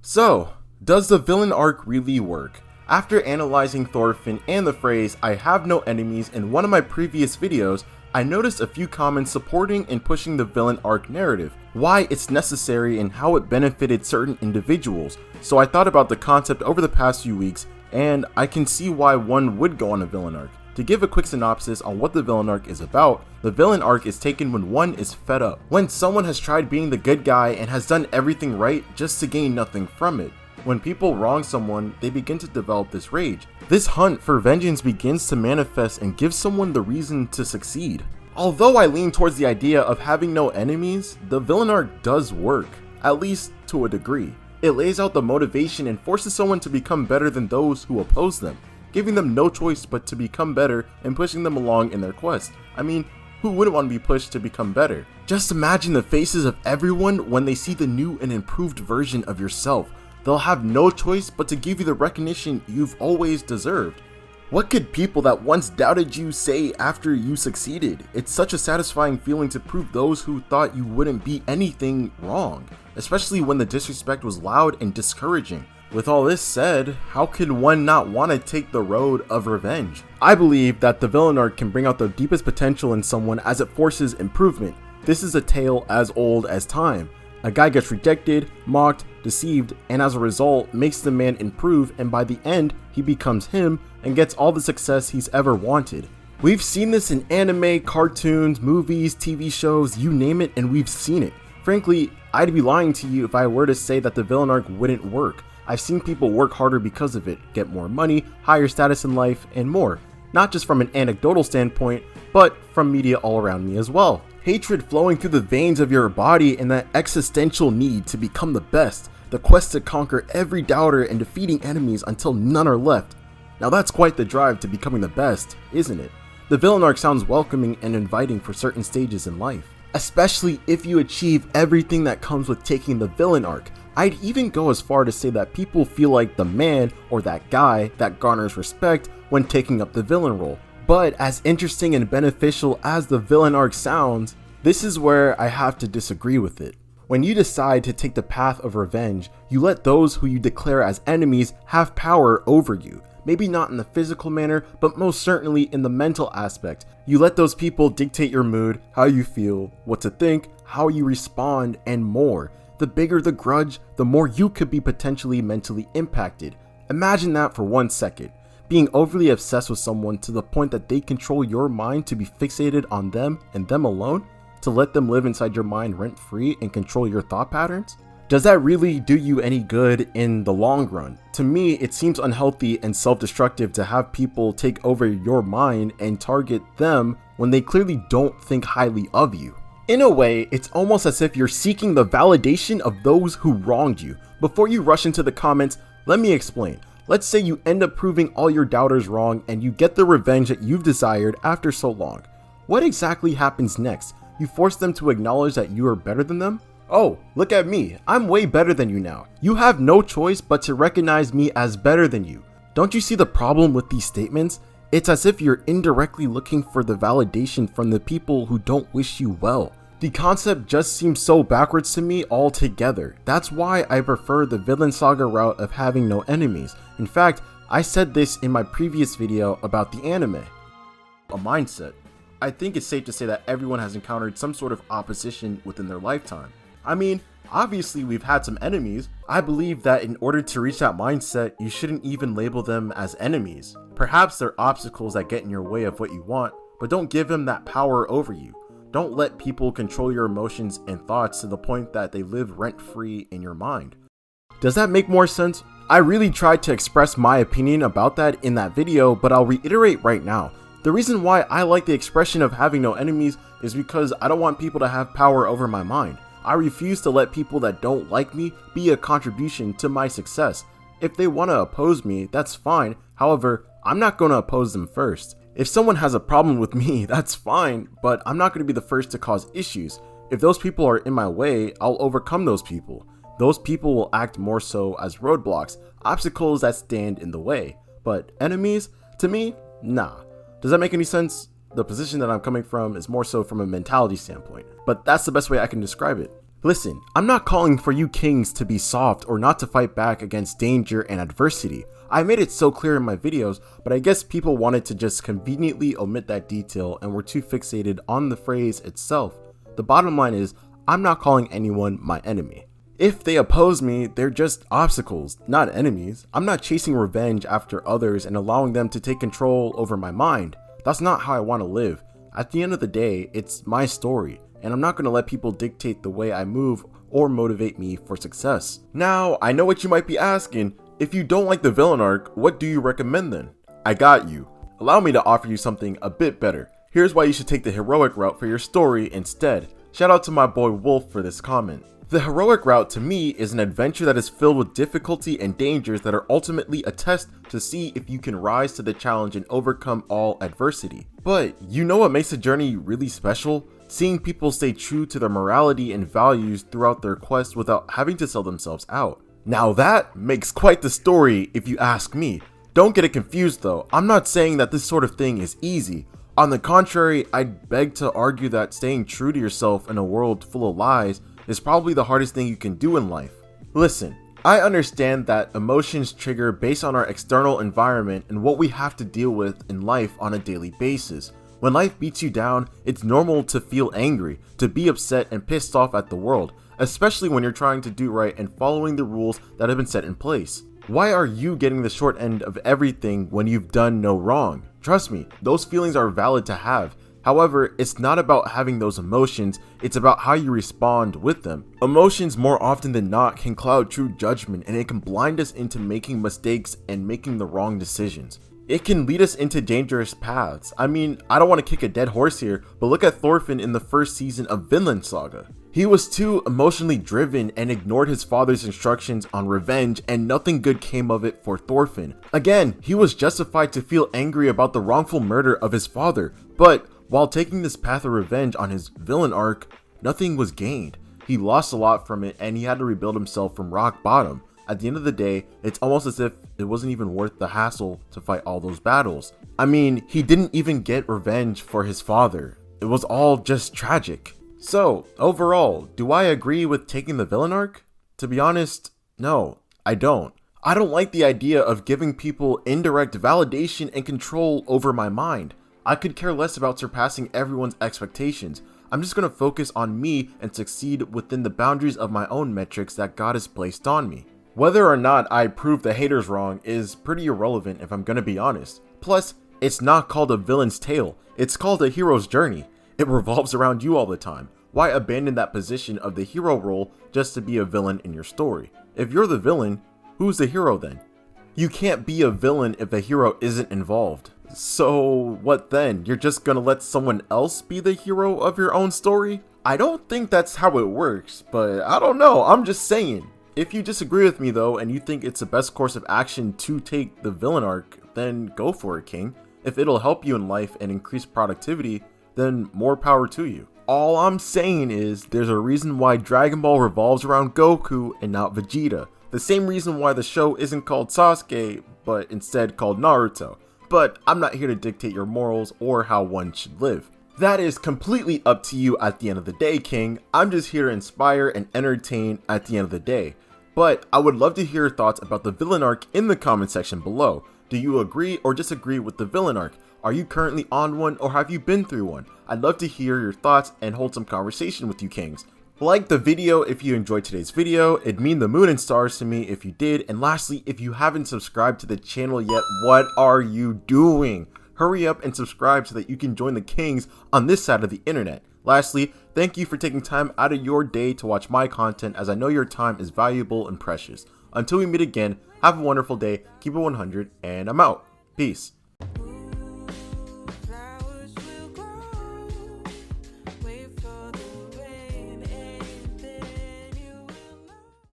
So, does the villain arc really work? After analyzing Thorfinn and the phrase "I have no enemies" in one of my previous videos, I noticed a few comments supporting and pushing the villain arc narrative, why it's necessary and how it benefited certain individuals. So I thought about the concept over the past few weeks, and I can see why one would go on a villain arc. To give a quick synopsis on what the villain arc is about, the villain arc is taken when one is fed up. When someone has tried being the good guy and has done everything right just to gain nothing from it. When people wrong someone, they begin to develop this rage. This hunt for vengeance begins to manifest and gives someone the reason to succeed. Although I lean towards the idea of having no enemies, the villain arc does work, at least to a degree. It lays out the motivation and forces someone to become better than those who oppose them, giving them no choice but to become better and pushing them along in their quest. I mean, who wouldn't want to be pushed to become better? Just imagine the faces of everyone when they see the new and improved version of yourself. They'll have no choice but to give you the recognition you've always deserved. What could people that once doubted you say after you succeeded? It's such a satisfying feeling to prove those who thought you wouldn't be anything wrong, especially when the disrespect was loud and discouraging. With all this said, how could one not want to take the road of revenge? I believe that the villain arc can bring out the deepest potential in someone as it forces improvement. This is a tale as old as time. A guy gets rejected, mocked, deceived, and as a result makes the man improve, and by the end he becomes him and gets all the success he's ever wanted. We've seen this in anime, cartoons, movies, TV shows, you name it, and we've seen it. Frankly, I'd be lying to you if I were to say that the villain arc wouldn't work. I've seen people work harder because of it, get more money, higher status in life, and more. Not just from an anecdotal standpoint, but from media all around me as well. Hatred flowing through the veins of your body and that existential need to become the best. The quest to conquer every doubter and defeating enemies until none are left. Now that's quite the drive to becoming the best, isn't it? The villain arc sounds welcoming and inviting for certain stages in life. Especially if you achieve everything that comes with taking the villain arc. I'd even go as far to say that people feel like the man or that guy that garners respect when taking up the villain role. But as interesting and beneficial as the villain arc sounds, this is where I have to disagree with it. When you decide to take the path of revenge, you let those who you declare as enemies have power over you. Maybe not in the physical manner, but most certainly in the mental aspect. You let those people dictate your mood, how you feel, what to think, how you respond, and more. The bigger the grudge, the more you could be potentially mentally impacted. Imagine that for 1 second. Being overly obsessed with someone to the point that they control your mind to be fixated on them and them alone? To let them live inside your mind rent-free and control your thought patterns? Does that really do you any good in the long run? To me, it seems unhealthy and self-destructive to have people take over your mind and target them when they clearly don't think highly of you. In a way, it's almost as if you're seeking the validation of those who wronged you. Before you rush into the comments, let me explain. Let's say you end up proving all your doubters wrong and you get the revenge that you've desired after so long. What exactly happens next? You force them to acknowledge that you are better than them? Oh, look at me, I'm way better than you now. You have no choice but to recognize me as better than you. Don't you see the problem with these statements? It's as if you're indirectly looking for the validation from the people who don't wish you well. The concept just seems so backwards to me altogether. That's why I prefer the Vinland Saga route of having no enemies. In fact, I said this in my previous video about the anime. A mindset. I think it's safe to say that everyone has encountered some sort of opposition within their lifetime. I mean, obviously we've had some enemies. I believe that in order to reach that mindset, you shouldn't even label them as enemies. Perhaps they're obstacles that get in your way of what you want, but don't give them that power over you. Don't let people control your emotions and thoughts to the point that they live rent-free in your mind. Does that make more sense? I really tried to express my opinion about that in that video, but I'll reiterate right now. The reason why I like the expression of having no enemies is because I don't want people to have power over my mind. I refuse to let people that don't like me be a contribution to my success. If they want to oppose me, that's fine. However, I'm not going to oppose them first. If someone has a problem with me, that's fine, but I'm not going to be the first to cause issues. If those people are in my way, I'll overcome those people. Those people will act more so as roadblocks, obstacles that stand in the way. But enemies, to me, nah. Does that make any sense? The position that I'm coming from is more so from a mentality standpoint, but that's the best way I can describe it. Listen, I'm not calling for you kings to be soft or not to fight back against danger and adversity. I made it so clear in my videos, but I guess people wanted to just conveniently omit that detail and were too fixated on the phrase itself. The bottom line is, I'm not calling anyone my enemy. If they oppose me, they're just obstacles, not enemies. I'm not chasing revenge after others and allowing them to take control over my mind. That's not how I want to live. At the end of the day, it's my story, and I'm not going to let people dictate the way I move or motivate me for success. Now, I know what you might be asking. If you don't like the villain arc, what do you recommend then? I got you. Allow me to offer you something a bit better. Here's why you should take the heroic route for your story instead. Shout out to my boy Wolf for this comment. The heroic route to me is an adventure that is filled with difficulty and dangers that are ultimately a test to see if you can rise to the challenge and overcome all adversity. But you know what makes the journey really special? Seeing people stay true to their morality and values throughout their quest without having to sell themselves out. Now that makes quite the story if you ask me. Don't get it confused though, I'm not saying that this sort of thing is easy. On the contrary, I'd beg to argue that staying true to yourself in a world full of lies is probably the hardest thing you can do in life. Listen, I understand that emotions trigger based on our external environment and what we have to deal with in life on a daily basis. When life beats you down, it's normal to feel angry, to be upset and pissed off at the world, especially when you're trying to do right and following the rules that have been set in place. Why are you getting the short end of everything when you've done no wrong? Trust me, those feelings are valid to have. However, it's not about having those emotions, it's about how you respond with them. Emotions more often than not can cloud true judgment, and it can blind us into making mistakes and making the wrong decisions. It can lead us into dangerous paths. I mean, I don't want to kick a dead horse here, but look at Thorfinn in the first season of Vinland Saga. He was too emotionally driven and ignored his father's instructions on revenge, and nothing good came of it for Thorfinn. Again, he was justified to feel angry about the wrongful murder of his father, but while taking this path of revenge on his villain arc, nothing was gained. He lost a lot from it and he had to rebuild himself from rock bottom. At the end of the day, it's almost as if it wasn't even worth the hassle to fight all those battles. I mean, he didn't even get revenge for his father. It was all just tragic. So, overall, do I agree with taking the villain arc? To be honest, no, I don't. I don't like the idea of giving people indirect validation and control over my mind. I could care less about surpassing everyone's expectations. I'm just going to focus on me and succeed within the boundaries of my own metrics that God has placed on me. Whether or not I prove the haters wrong is pretty irrelevant if I'm going to be honest. Plus, it's not called a villain's tale, it's called a hero's journey. It revolves around you all the time. Why abandon that position of the hero role just to be a villain in your story? If you're the villain, who's the hero then? You can't be a villain if the hero isn't involved. So what then? You're just gonna let someone else be the hero of your own story? I don't think that's how it works, but I don't know, I'm just saying. If you disagree with me though, and you think it's the best course of action to take the villain arc, then go for it, King. If it'll help you in life and increase productivity, then more power to you. All I'm saying is, there's a reason why Dragon Ball revolves around Goku and not Vegeta. The same reason why the show isn't called Sasuke, but instead called Naruto. But I'm not here to dictate your morals or how one should live. That is completely up to you at the end of the day, King. I'm just here to inspire and entertain at the end of the day. But I would love to hear your thoughts about the villain arc in the comment section below. Do you agree or disagree with the villain arc? Are you currently on one or have you been through one? I'd love to hear your thoughts and hold some conversation with you kings. Like the video if you enjoyed today's video, it'd mean the moon and stars to me if you did, and lastly, if you haven't subscribed to the channel yet, what are you doing? Hurry up and subscribe so that you can join the kings on this side of the internet. Lastly, thank you for taking time out of your day to watch my content, as I know your time is valuable and precious. Until we meet again, have a wonderful day, keep it 100, and I'm out. Peace.